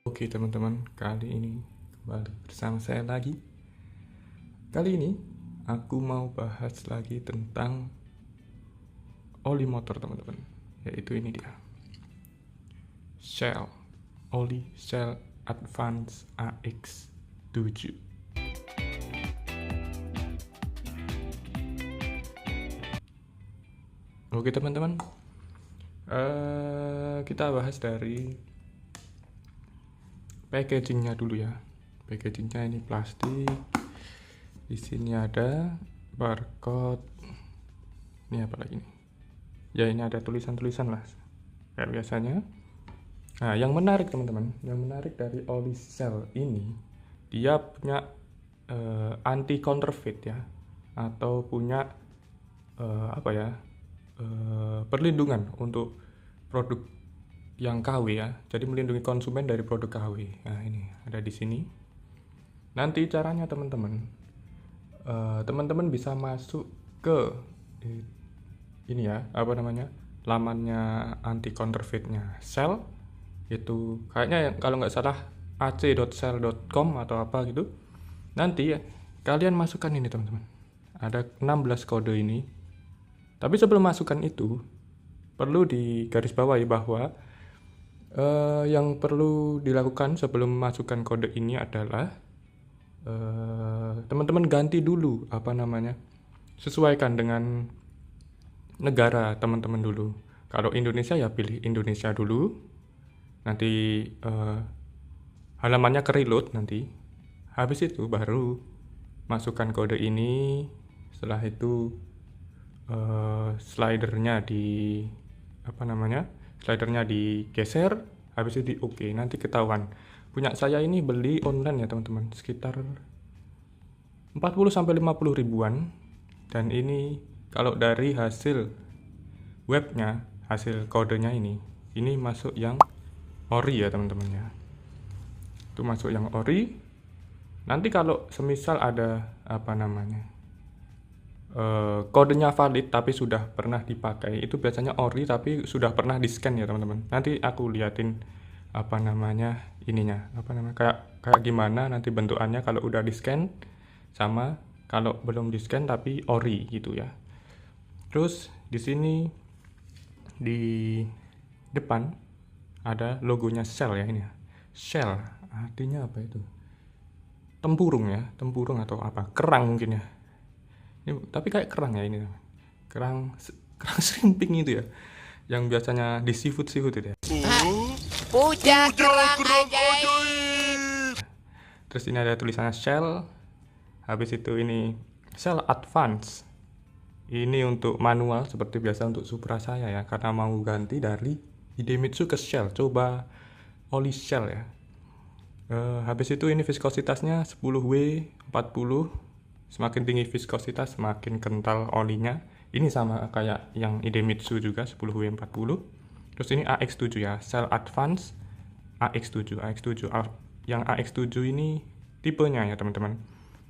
Oke teman-teman, kali ini kembali bersama saya lagi. Kali ini aku mau bahas lagi tentang oli motor teman-teman. Yaitu ini dia, Shell Oli Shell Advance AX7. Oke teman-teman, kita bahas dari packagingnya dulu ya. Packagingnya ini plastik. Di sini ada barcode. Ini apa lagi nih? Ya ini ada tulisan-tulisan lah, kayak biasanya. Nah yang menarik teman-teman, yang menarik dari Oli Shell ini, dia punya anti counterfeit ya, atau punya perlindungan untuk produk yang KW ya. Jadi melindungi konsumen dari produk KW. Nah ini ada di sini. Nanti caranya teman-teman, teman-teman bisa masuk ke ini ya, lamannya anti counterfeitnya Shell. Itu kayaknya kalau nggak salah ac.shell.com atau apa gitu. Nanti ya, kalian masukkan ini teman-teman. Ada 16 kode ini. Tapi sebelum masukkan itu, perlu digarisbawahi bahwa yang perlu dilakukan sebelum masukkan kode ini adalah teman-teman ganti dulu sesuaikan dengan negara teman-teman dulu. Kalau Indonesia ya pilih Indonesia dulu. Nanti halamannya ke-reload nanti. Habis itu baru masukkan kode ini. Setelah itu slidernya digeser, habis itu di oke. Nanti ketahuan. Punya saya ini beli online ya teman-teman, sekitar 40 sampai 50 ribuan. Dan ini kalau dari hasil webnya, hasil kodenya ini masuk yang ori ya teman-teman ya. Itu masuk yang ori. Nanti kalau semisal ada kodenya valid tapi sudah pernah dipakai, itu biasanya ori tapi sudah pernah di scan ya teman-teman. Nanti aku liatin kayak gimana nanti bentukannya kalau udah di scan, sama kalau belum di scan tapi ori gitu ya. Terus di sini di depan ada logonya Shell ya, ini ya. Shell artinya apa itu? Tempurung ya, tempurung atau apa? Kerang mungkin ya. Ini, tapi kayak kerang ya ini. Kerang shrimping itu ya. Yang biasanya di seafood itu ya. Puja kerang ajaib. Terus ini ada tulisannya Shell. Habis itu ini Shell Advance. Ini untuk manual seperti biasa untuk Supra saya ya, karena mau ganti dari Idemitsu ke Shell. Coba oli Shell ya. Habis itu ini viskositasnya 10W 40. Semakin tinggi viskositas semakin kental olinya. Ini sama kayak yang Idemitsu juga 10W 40. Terus ini AX7 ya, Shell Advance AX7. Yang AX7 ini tipenya ya teman-teman.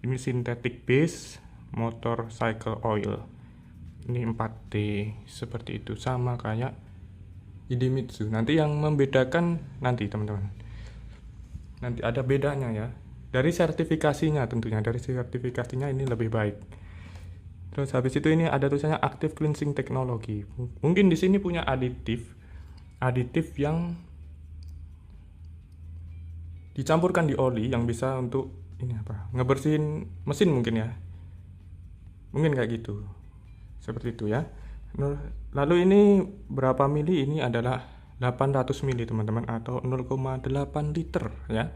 Ini synthetic base motorcycle oil. Ini 4D seperti itu, sama kayak Idemitsu. Nanti yang membedakan nanti teman-teman. Nanti ada bedanya ya. Dari sertifikasinya tentunya, dari sertifikasinya ini lebih baik. Terus habis itu ini ada tulisannya Active Cleansing Technology. Mungkin di sini punya aditif yang dicampurkan di oli yang bisa untuk ngebersihin mesin mungkin ya. Mungkin kayak gitu. Seperti itu ya. Lalu ini berapa mili? Ini adalah 800 mili teman-teman, atau 0,8 liter ya.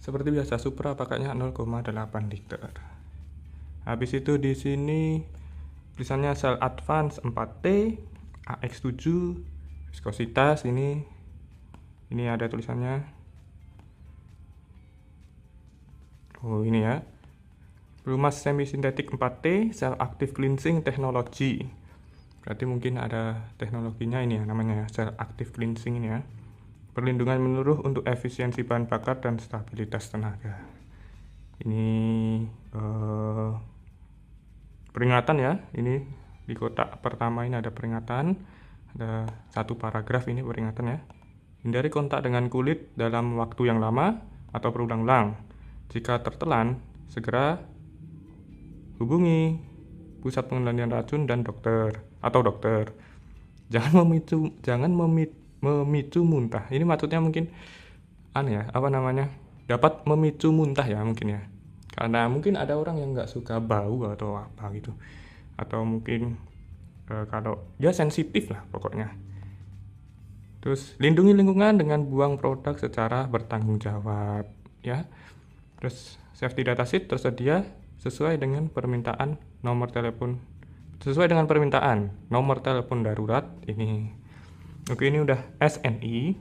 Seperti biasa Supra pakainya 0,8 liter. Habis itu di sini tulisannya Shell Advance 4T AX7 viskositas ini ada tulisannya. Oh ini ya. Pelumas semi sintetik 4T Shell Active Cleansing Technology. Berarti mungkin ada teknologinya ini ya, namanya Shell Active Cleansing ini ya. Perlindungan menyeluruh untuk efisiensi bahan bakar dan stabilitas tenaga. Ini peringatan ya. Ini di kotak pertama ini ada peringatan. Ada satu paragraf ini peringatan ya. Hindari kontak dengan kulit dalam waktu yang lama atau berulang-ulang. Jika tertelan, segera hubungi pusat pengendalian racun dan dokter. Jangan memicu muntah. Ini maksudnya mungkin aneh ya, dapat memicu muntah ya mungkin ya. Karena mungkin ada orang yang nggak suka bau atau apa gitu. Atau mungkin kalau ya sensitif lah pokoknya. Terus lindungi lingkungan dengan buang produk secara bertanggung jawab ya. Terus safety data sheet tersedia sesuai dengan permintaan nomor telepon darurat ini. Oke, ini udah SNI.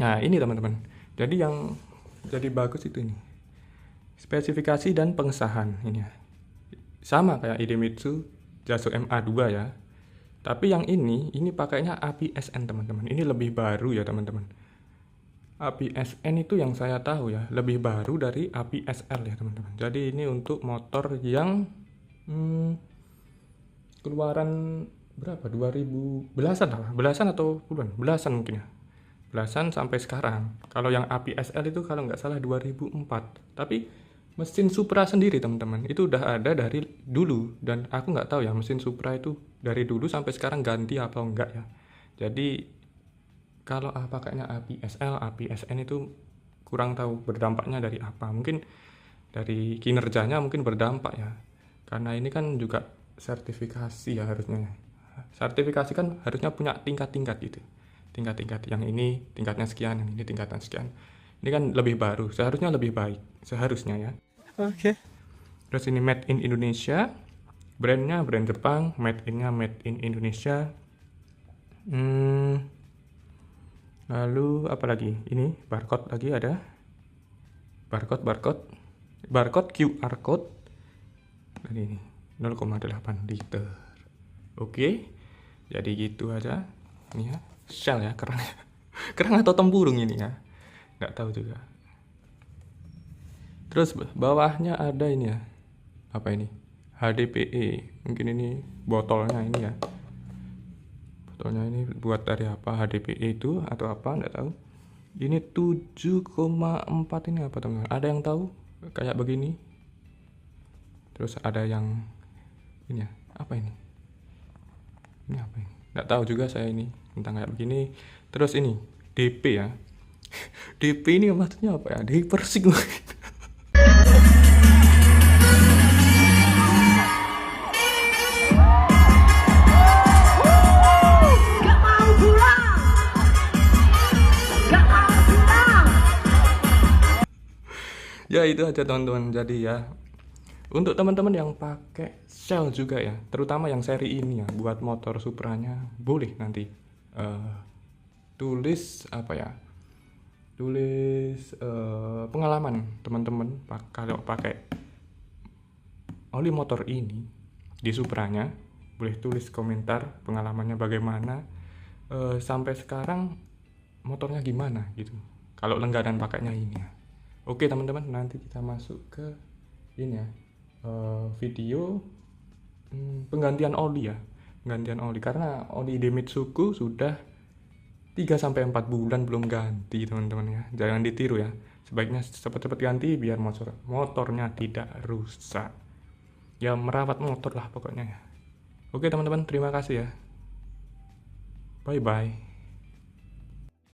Nah, ini teman-teman. Jadi yang jadi bagus itu ini. Spesifikasi dan pengesahan ini ya. Sama kayak Idemitsu Yaso MA2 ya. Tapi yang ini pakainya API SN teman-teman. Ini lebih baru ya teman-teman. API SN itu yang saya tahu ya, lebih baru dari API SL ya teman-teman. Jadi ini untuk motor yang keluaran berapa? 2000 belasan atau puluhan? Belasan mungkin ya. Belasan sampai sekarang. Kalau yang API SL itu kalau nggak salah 2004. Tapi mesin Supra sendiri teman-teman itu udah ada dari dulu, dan aku nggak tahu ya mesin Supra itu dari dulu sampai sekarang ganti atau enggak ya. Jadi kalau pakainya API SL, API SN itu kurang tahu berdampaknya dari apa. Mungkin dari kinerjanya mungkin berdampak ya. Karena ini kan juga sertifikasi ya harusnya. Sertifikasi kan harusnya punya tingkat-tingkat gitu. Tingkat-tingkat yang ini tingkatnya sekian, yang ini tingkatnya sekian. Ini kan lebih baru, seharusnya lebih baik, seharusnya ya. Oke. Terus ini made in Indonesia, brandnya brand Jepang, made in Indonesia. Lalu apa lagi? Ini barcode lagi ada. Barcode QR code. Dan ini 0,8 liter. Oke. Jadi gitu aja. Ini ya, Shell ya, keren. Keren atau tempurung ini ya? Nggak tahu juga. Terus bawahnya ada ini ya, apa ini, HDPE, mungkin ini botolnya ini ya, botolnya ini buat dari apa, HDPE itu atau apa nggak tahu. Ini 7,4 ini apa teman-teman, ada yang tahu? Kayak begini. Terus ada yang ini ya, apa ini apa ini, nggak tahu juga saya ini tentang kayak begini. Terus ini DP ya. DP ini maksudnya apa ya? Day Persik. Ya itu aja teman-teman. Jadi ya untuk teman-teman yang pakai Shell juga ya, terutama yang seri ini ya, buat motor Supranya boleh nanti tulis apa ya, pengalaman teman-teman kalau pakai oli motor ini di Supranya. Boleh tulis komentar pengalamannya bagaimana, sampai sekarang motornya gimana gitu kalau langganan pakainya ini ya. Oke teman-teman, nanti kita masuk ke ini ya, video penggantian oli ya, karena oli Idemitsuku sudah 3-4 bulan belum ganti teman-teman ya. Jangan ditiru ya, sebaiknya cepat-cepat ganti biar motornya tidak rusak ya, merawat motor lah pokoknya ya. Oke teman-teman, terima kasih ya, bye bye.